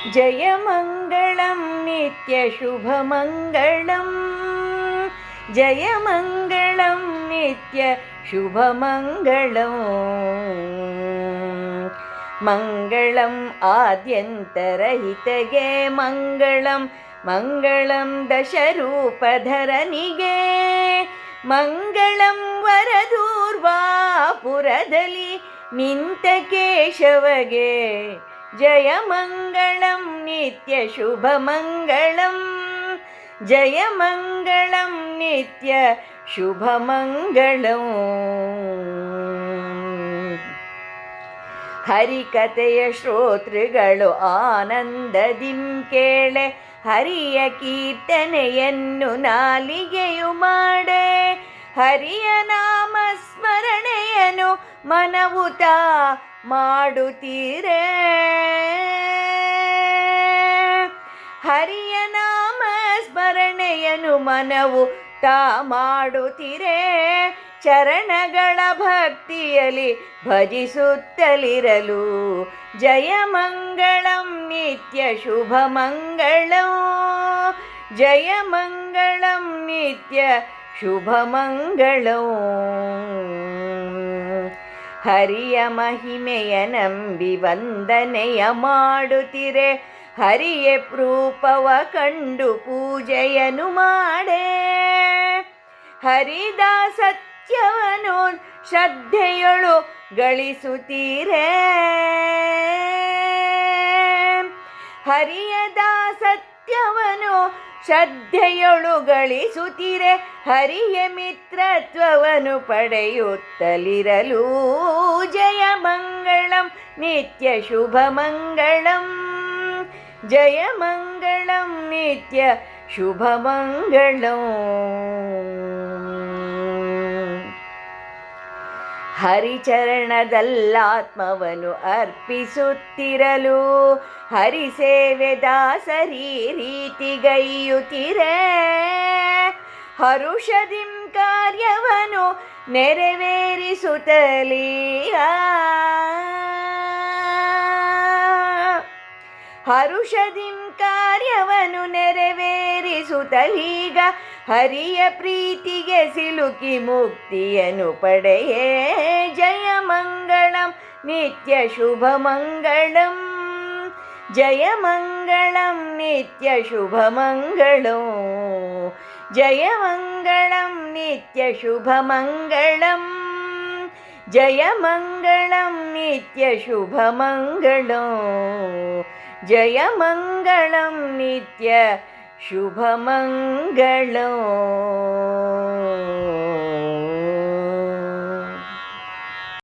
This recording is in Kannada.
जयमङ्गलं नित्यशुभमङ्गलं जयमङ्गलं नित्यशुभमङ्गलं मङ्गलम् आद्यन्तरहितगे मङ्गलं मङ्गलं दशरूपधरनिगे मङ्गलं वरदूर्वापुरदलि निंತ ಕೇಶವಗೆ जयमङ्गलं नित्यशुभमङ्गलं जयमङ्गलं नित्यशुभमङ्गलं ಹರಿಕಥೆಯ ಶ್ರೋತೃಗಳು ಆನಂದದಿಂ ಕೇಳೆ ಹರಿಯ ಕೀರ್ತನೆಯನ್ನು ನಾಲಿಗೆಯು ಮಾಡೆ ಹರಿಯ ನಾಮ ಸ್ಮರಣೆಯನ್ನು ಮನವುತ ಮಾಡುತ್ತೀರೆ ಹರಿಯ ನಾಮ ಸ್ಮರಣೆಯನ್ನು ಮನವು ತಾ ಮಾಡುತ್ತೀರೆ ಚರಣಗಳ ಭಕ್ತಿಯಲ್ಲಿ ಭಜಿಸುತ್ತಲಿರಲು ಜಯಮಂಗಳಂ ನಿತ್ಯ ಶುಭಮಂಗಳಂ ಜಯಮಂಗಳಂ ನಿತ್ಯ ಶುಭಮಂಗಳಂ ಹರಿಯ ಮಹಿಮೆಯ ನಂಬಿ ವಂದನೆಯ ಮಾಡುತ್ತಿರೆ ಹರಿಯ ರೂಪವ ಕಂಡು ಪೂಜೆಯನ್ನು ಮಾಡೆ ಹರಿದಾಸತ್ಯವನು ಶ್ರದ್ಧೆಯೊಳು ಗಳಿಸುತ್ತೀರೆ ಹರಿಯ ದಾಸತ್ಯವನು ಶ್ರದ್ಧೆಯೊಳು ಗಳಿಸುತ್ತೀರೆ ಹರಿಯ ಮಿತ್ರತ್ವವನ್ನು ಪಡೆಯುತ್ತಲಿರಲು ಜಯಮಂಗಳಂ ನಿತ್ಯ ಶುಭಮಂಗಳಂ ಜಯಮಂಗಳಂ ನಿತ್ಯ ಶುಭಮಂಗಳಂ ಹರಿಚರಣದಲ್ಲಾತ್ಮವನ್ನು ಅರ್ಪಿಸುತ್ತಿರಲು ಹರಿಸೇವೆ ದಾಸರಿ ರೀತಿಗೈಯುತ್ತಿರೆ ಹರುಷದಿಂ ಕಾರ್ಯವನ್ನು ನೆರವೇರಿಸುತ್ತಲೀ ಹರುಷದಿಂ ಕಾರ್ಯವನ್ನು ನೆರವೇರಿಸುತ್ತಲೀಗ ಹರಿಯ ಪ್ರೀತಿಗೆ ಸಿಲುಕಿ ಮುಕ್ತಿಯನ್ನು ಪಡೆಯೇ ಜಯಮಂಗಳಂ ನಿತ್ಯ ಶುಭಮಂಗಳಂ ಜಯಮಂಗಳಂ ನಿತ್ಯ ಶುಭಮಂಗಳಂ ಜಯಮಂಗಳಂ ನಿತ್ಯ ಶುಭಮಂಗಳಂ ಜಯಮಂಗಳಂ ನಿತ್ಯ ಶುಭಮಂಗಳಂ ಜಯಮಂಗಳಂ ನಿತ್ಯ ಶುಭಮಂಗಳಂ